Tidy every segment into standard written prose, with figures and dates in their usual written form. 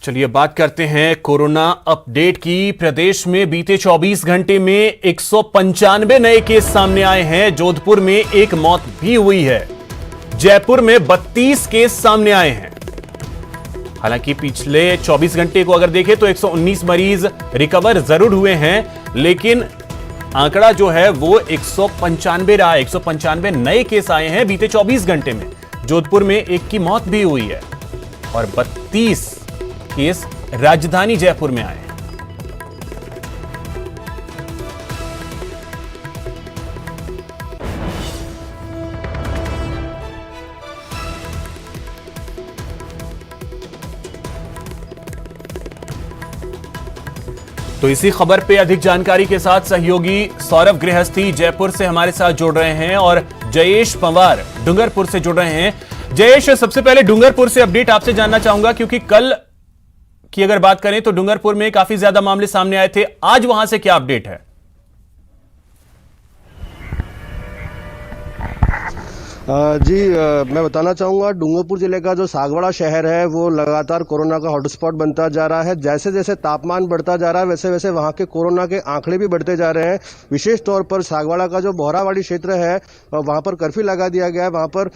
चलिए बात करते हैं कोरोना अपडेट की। प्रदेश में बीते 24 घंटे में 195 नए केस सामने आए हैं। जोधपुर में एक मौत भी हुई है। जयपुर में 32 केस सामने आए हैं। हालांकि पिछले 24 घंटे को अगर देखें तो 119 मरीज रिकवर जरूर हुए हैं, लेकिन आंकड़ा जो है वो 195 रहा है। 195 नए केस आए हैं बीते 24 घंटे में। जोधपुर में एक की मौत भी हुई है और 32 केस राजधानी जयपुर में आए हैं। तो इसी खबर पे अधिक जानकारी के साथ सहयोगी सौरभ गृहस्थी जयपुर से हमारे साथ जुड़ रहे हैं और जयेश पंवार डूंगरपुर से जुड़ रहे हैं। जयेश, सबसे पहले डूंगरपुर से अपडेट आपसे जानना चाहूंगा, क्योंकि कल की अगर बात करें तो डूंगरपुर में काफी ज्यादा मामले सामने आए थे। आज वहां से क्या अपडेट है? जी मैं बताना चाहूँगा, डूंगरपुर जिले का जो सागवाड़ा शहर है वो लगातार कोरोना का हॉटस्पॉट बनता जा रहा है। जैसे जैसे तापमान बढ़ता जा रहा है वैसे वैसे वहाँ के कोरोना के आंकड़े भी बढ़ते जा रहे हैं। विशेष तौर पर सागवाड़ा का जो बोहरावाड़ी क्षेत्र है वहाँ पर कर्फ्यू लगा दिया गया है। वहाँ पर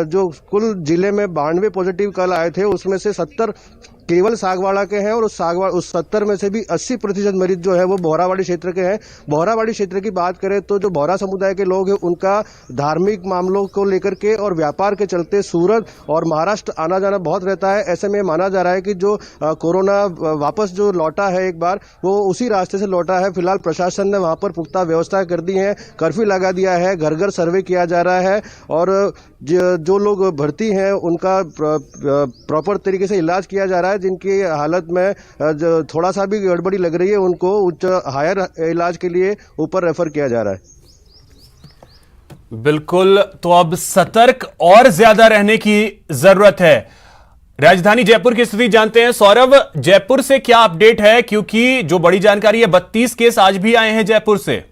जो कुल जिले में 92 पॉजिटिव कल आए थे, उसमें से 70 केवल सागवाड़ा के हैं और उस 70 में से भी 80% मरीज जो है वो बोहरावाड़ी क्षेत्र के हैं। बोहरावाड़ी क्षेत्र की बात करें तो जो बोहरा समुदाय के लोग हैं उनका धार्मिक मामलों को लेकर के और व्यापार के चलते सूरत और महाराष्ट्र आना जाना बहुत रहता है। ऐसे में माना जा रहा है कि जो कोरोना वापस जो लौटा है एक बार, वो उसी रास्ते से लौटा है। फिलहाल प्रशासन ने वहां पर पुख्ता व्यवस्था कर दी है, कर्फ्यू लगा दिया है, घर घर सर्वे किया जा रहा है और जो लोग भर्ती हैं उनका प्रॉपर तरीके से इलाज किया जा रहा है। जिनकी हालत में थोड़ा सा भी गड़बड़ी लग रही है उनको उच्च हायर इलाज के लिए ऊपर रेफर किया जा रहा है। बिल्कुल, तो अब सतर्क और ज्यादा रहने की जरूरत है। राजधानी जयपुर की स्थिति जानते हैं। सौरभ, जयपुर से क्या अपडेट है, क्योंकि जो बड़ी जानकारी है 32 केस आज भी आए हैं जयपुर से।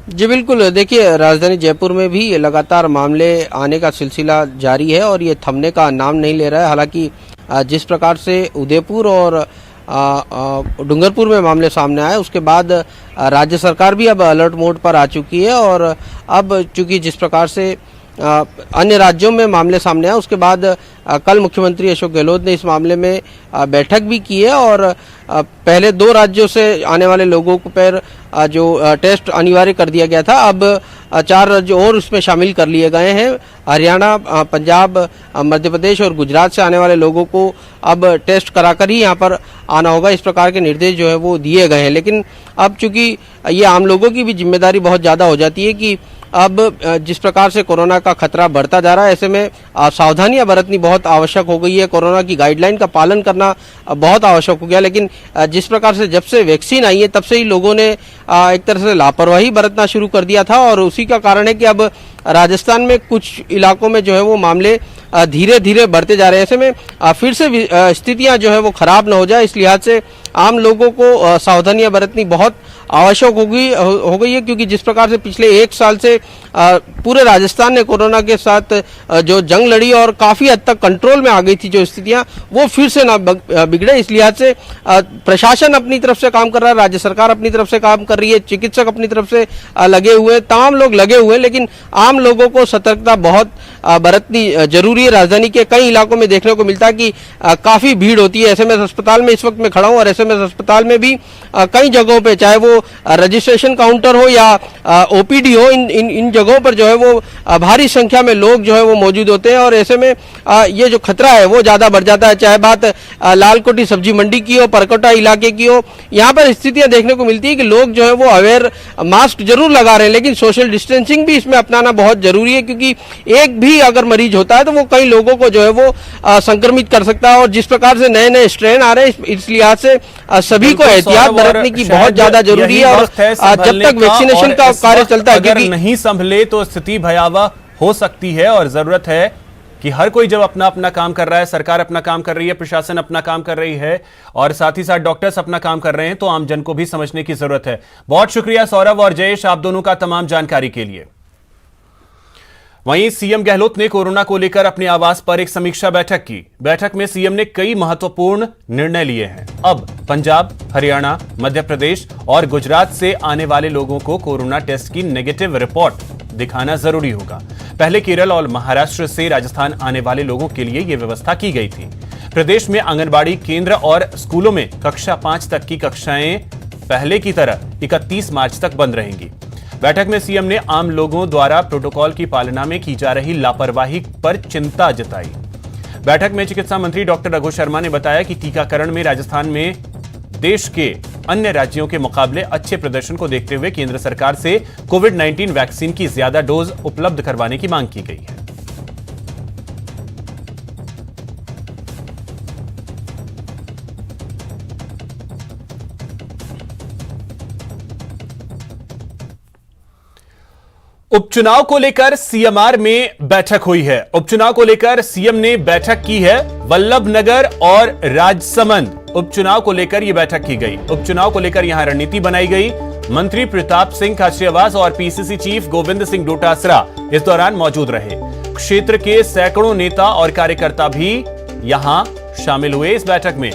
जी बिल्कुल, देखिए राजधानी जयपुर में भी लगातार मामले आने का सिलसिला जारी है और ये थमने का नाम नहीं ले रहा है। हालांकि जिस प्रकार से उदयपुर और डूंगरपुर में मामले सामने आए उसके बाद राज्य सरकार भी अब अलर्ट मोड पर आ चुकी है और अब चूंकि जिस प्रकार से अन्य राज्यों में मामले सामने आए उसके बाद कल मुख्यमंत्री अशोक गहलोत ने इस मामले में बैठक भी की है और पहले 2 राज्यों से आने वाले लोगों को पर जो टेस्ट अनिवार्य कर दिया गया था, अब 4 राज्य और उसमें शामिल कर लिए गए हैं। हरियाणा, पंजाब, मध्य प्रदेश और गुजरात से आने वाले लोगों को अब टेस्ट कराकर ही यहाँ पर आना होगा। इस प्रकार के निर्देश जो है वो दिए गए हैं। लेकिन अब चूंकि ये आम लोगों की भी जिम्मेदारी बहुत ज़्यादा हो जाती है कि अब जिस प्रकार से कोरोना का खतरा बढ़ता जा रहा है, ऐसे में सावधानियां बरतनी बहुत आवश्यक हो गई है। कोरोना की गाइडलाइन का पालन करना बहुत आवश्यक हो गया। लेकिन जिस प्रकार से जब से वैक्सीन आई है तब से ही लोगों ने एक तरह से लापरवाही बरतना शुरू कर दिया था और उसी का कारण है कि अब राजस्थान में कुछ इलाकों में जो है वो मामले धीरे धीरे बढ़ते जा रहे हैं। ऐसे में फिर से स्थितियां जो है वो खराब न हो जाए, इस लिहाज से आम लोगों को सावधानियां बरतनी बहुत आवश्यक हो गई है, क्योंकि जिस प्रकार से पिछले 1 साल से पूरे राजस्थान ने कोरोना के साथ जो जंग लड़ी और काफी हद तक कंट्रोल में आ गई थी जो स्थितियां, वो फिर से ना बिगड़े, इस लिहाज से प्रशासन अपनी तरफ से काम कर रहा है, राज्य सरकार अपनी तरफ से काम कर रही है, चिकित्सक अपनी तरफ से लगे हुए, तमाम लोग लगे हुए हैं। लेकिन आम लोगों को सतर्कता बहुत बरतनी जरूरी है। राजधानी के कई इलाकों में देखने को मिलता है कि काफी भीड़ होती है। एसएमएस अस्पताल में इस वक्त मैं खड़ा हूं और एसएमएस अस्पताल में भी कई जगहों पे, चाहे वो रजिस्ट्रेशन काउंटर हो या ओपीडी हो, इन जगहों पर जो है वो भारी संख्या में लोग जो है वो मौजूद होते हैं और ऐसे में ये जो खतरा है वो ज्यादा बढ़ जाता है। चाहे बात लालकोटी सब्जी मंडी की हो, परकोटा इलाके की हो, यहाँ पर स्थितियां देखने को मिलती है कि लोग जो है वो अवेयर मास्क जरूर लगा रहे हैं, लेकिन सोशल डिस्टेंसिंग भी इसमें अपनाना बहुत जरूरी है, क्योंकि एक भी अगर मरीज होता है तो वो कई लोगों को जो है वो संक्रमित कर सकता है। और जिस प्रकार से नए नए स्ट्रेन आ रहे हैं, इस लिहाज से सभी को एहतियात बरतने की बहुत ज्यादा जरूरी है। और जब तक वैक्सीनेशन का कार्य चलता है, अगर नहीं संभले तो स्थिति भयावह हो सकती है और जरूरत है कि हर कोई जब अपना अपना काम कर रहा है, सरकार अपना काम कर रही है, प्रशासन अपना काम कर रही है और साथ ही साथ डॉक्टर्स अपना काम कर रहे हैं, तो आम जन को भी समझने की जरूरत है। बहुत शुक्रिया सौरभ और जयेश, आप दोनों का तमाम जानकारी के लिए। वहीं सीएम गहलोत ने कोरोना को लेकर अपने आवास पर एक समीक्षा बैठक की। बैठक में सीएम ने कई महत्वपूर्ण निर्णय लिए हैं। अब पंजाब, हरियाणा, मध्य प्रदेश और गुजरात से आने वाले लोगों को कोरोना टेस्ट की नेगेटिव रिपोर्ट दिखाना जरूरी होगा। पहले केरल और महाराष्ट्र से राजस्थान आने वाले लोगों के लिए यह व्यवस्था की गई थी। प्रदेश में आंगनबाड़ी केंद्र और स्कूलों में कक्षा 5 तक की कक्षाएं पहले की तरह 31 मार्च तक बंद रहेंगी। बैठक में सीएम ने आम लोगों द्वारा प्रोटोकॉल की पालना में की जा रही लापरवाही पर चिंता जताई। बैठक में चिकित्सा मंत्री डॉक्टर रघु शर्मा ने बताया कि टीकाकरण में राजस्थान में देश के अन्य राज्यों के मुकाबले अच्छे प्रदर्शन को देखते हुए केंद्र सरकार से कोविड-19 वैक्सीन की ज्यादा डोज उपलब्ध करवाने की मांग की गई है। उपचुनाव को लेकर सीएमआर में बैठक हुई है। उपचुनाव को लेकर सीएम ने बैठक की है। वल्लभनगर और राजसमंद उपचुनाव को लेकर यह बैठक की गई। उपचुनाव को लेकर यहां रणनीति बनाई गई। मंत्री प्रताप सिंह खाचरियावास और पीसीसी चीफ गोविंद सिंह डोटासरा इस दौरान मौजूद रहे। क्षेत्र के सैकड़ों नेता और कार्यकर्ता भी यहां शामिल हुए इस बैठक में।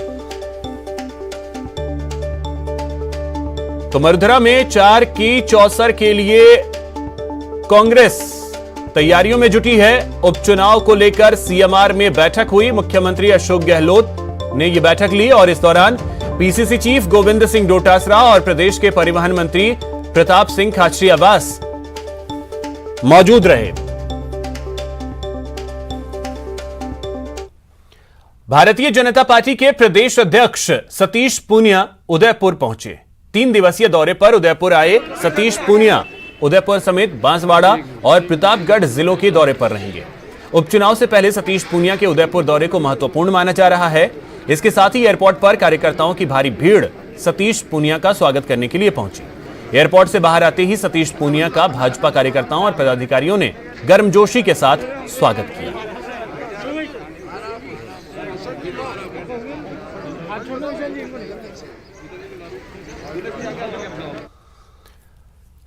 तो मरुधरा में 4 की चौसर के लिए कांग्रेस तैयारियों में जुटी है। उपचुनाव को लेकर सीएमआर में बैठक हुई। मुख्यमंत्री अशोक गहलोत ने यह बैठक ली और इस दौरान पीसीसी चीफ गोविंद सिंह डोटासरा और प्रदेश के परिवहन मंत्री प्रताप सिंह खाचरियावास मौजूद रहे। भारतीय जनता पार्टी के प्रदेश अध्यक्ष सतीश पूनिया उदयपुर पहुंचे। 3 दिवसीय दौरे पर उदयपुर आए सतीश पूनिया उदयपुर समेत बांसवाड़ा और प्रतापगढ़ जिलों के दौरे पर रहेंगे। उपचुनाव से पहले सतीश पूनिया के उदयपुर दौरे को महत्वपूर्ण माना जा रहा है। इसके साथ ही एयरपोर्ट पर कार्यकर्ताओं की भारी भीड़ सतीश पूनिया का स्वागत करने के लिए पहुंची। एयरपोर्ट से बाहर आते ही सतीश पूनिया का भाजपा कार्यकर्ताओं और पदाधिकारियों ने गर्मजोशी के साथ स्वागत किया।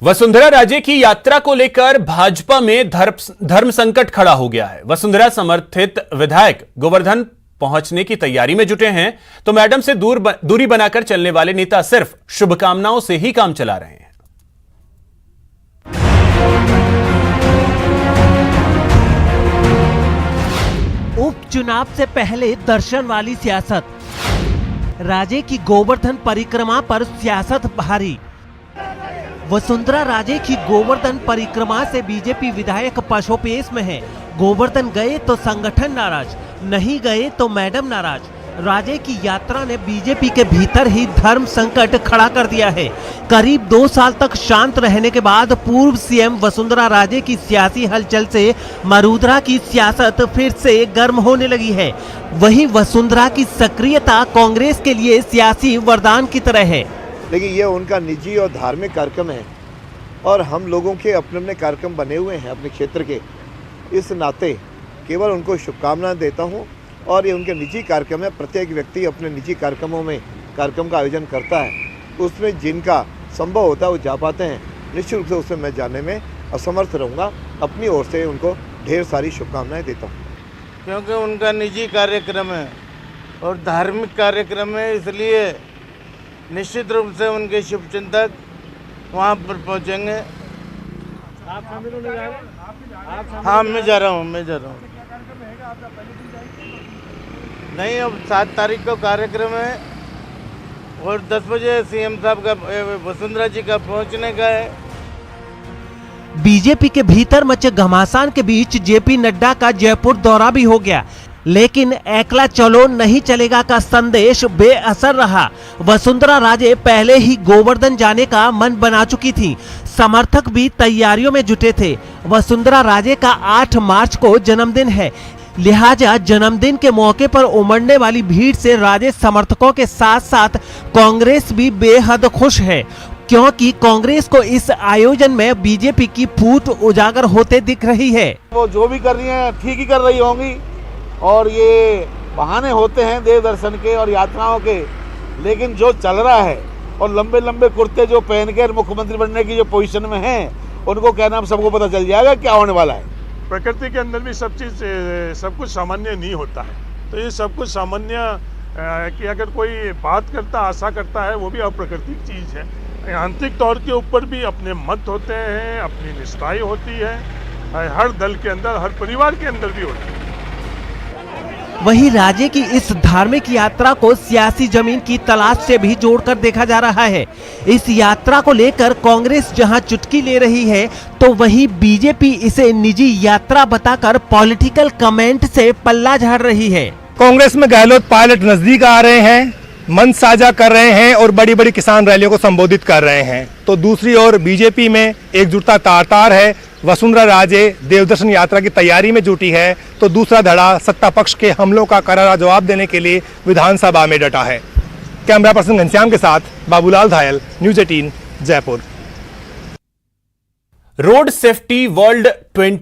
वसुंधरा राजे की यात्रा को लेकर भाजपा में धर्म संकट खड़ा हो गया है। वसुंधरा समर्थित विधायक गोवर्धन पहुंचने की तैयारी में जुटे हैं, तो मैडम से दूरी बनाकर चलने वाले नेता सिर्फ शुभकामनाओं से ही काम चला रहे हैं। उपचुनाव से पहले दर्शन वाली सियासत, राजे की गोवर्धन परिक्रमा पर सियासत भारी। वसुंधरा राजे की गोवर्धन परिक्रमा से बीजेपी विधायक पशोपेश में है। गोवर्धन गए तो संगठन नाराज, नहीं गए तो मैडम नाराज। राजे की यात्रा ने बीजेपी के भीतर ही धर्म संकट खड़ा कर दिया है। करीब 2 साल तक शांत रहने के बाद पूर्व सीएम वसुंधरा राजे की सियासी हलचल से मरुधरा की सियासत फिर से गर्म होने लगी है। वहीं वसुंधरा की सक्रियता कांग्रेस के लिए सियासी वरदान की तरह है। लेकिन ये उनका निजी और धार्मिक कार्यक्रम है और हम लोगों के अपने अपने कार्यक्रम बने हुए हैं अपने क्षेत्र के। इस नाते केवल उनको शुभकामनाएं देता हूं और ये उनके निजी कार्यक्रम है। प्रत्येक व्यक्ति अपने निजी कार्यक्रमों में कार्यक्रम का आयोजन करता है, उसमें जिनका संभव होता है वो जा पाते हैं। निश्चित रूप से उसमें मैं जाने में असमर्थ रहूँगा। अपनी ओर से उनको ढेर सारी शुभकामनाएँ देता हूँ। क्योंकि उनका निजी कार्यक्रम है और धार्मिक कार्यक्रम है, इसलिए निश्चित रूप से उनके शुभचिंतक वहाँ पर पहुँचेंगे। आप शामिल होने जा रहे हैं? हाँ, मैं जा रहा हूँ। नहीं, अब 7 तारीख को कार्यक्रम है और 10 बजे सीएम साहब का वसुंधरा जी का पहुँचने का है। बीजेपी के भीतर मचे घमासान के बीच जेपी नड्डा का जयपुर दौरा भी हो गया, लेकिन एकला चलो नहीं चलेगा का संदेश बेअसर रहा। वसुंधरा राजे पहले ही गोवर्धन जाने का मन बना चुकी थी। समर्थक भी तैयारियों में जुटे थे। वसुंधरा राजे का 8 मार्च को जन्मदिन है, लिहाजा जन्मदिन के मौके पर उमड़ने वाली भीड़ से राजे समर्थकों के साथ साथ कांग्रेस भी बेहद खुश है, क्योंकि कांग्रेस को इस आयोजन में बीजेपी की फूट उजागर होते दिख रही है। वो जो भी कर रही है ठीक ही कर रही होंगी और ये बहाने होते हैं देव दर्शन के और यात्राओं के, लेकिन जो चल रहा है और लंबे लंबे कुर्ते जो पहन के मुख्यमंत्री बनने की जो पोजीशन में हैं, उनको क्या नाम सबको पता चल जाएगा क्या होने वाला है। प्रकृति के अंदर भी सब कुछ सामान्य नहीं होता है। तो ये सब कुछ सामान्य कि अगर कोई बात करता, आशा करता है, वो भी अप्राकृतिक चीज़ है। आंतरिक तौर के ऊपर भी अपने मत होते हैं, अपनी निष्ठाएं होती है, हर दल के अंदर, हर परिवार के अंदर भी होती है। वहीं राजे की इस धार्मिक यात्रा को सियासी जमीन की तलाश से भी जोड़कर देखा जा रहा है। इस यात्रा को लेकर कांग्रेस जहां चुटकी ले रही है, तो वहीं बीजेपी इसे निजी यात्रा बताकर पॉलिटिकल कमेंट से पल्ला झाड़ रही है। कांग्रेस में गहलोत पायलट नजदीक आ रहे हैं, मन साझा कर रहे हैं और बड़ी बड़ी किसान रैलियों को संबोधित कर रहे हैं। तो दूसरी ओर बीजेपी में एकजुटता तार है। वसुंधरा राजे देवदर्शन यात्रा की तैयारी में जुटी है, तो दूसरा धड़ा सत्ता पक्ष के हमलों का करारा जवाब देने के लिए विधानसभा में डटा है। कैमरा पर्सन घनश्याम के साथ Babulal Dhayal, news 18 Jaipur. Road safety world 20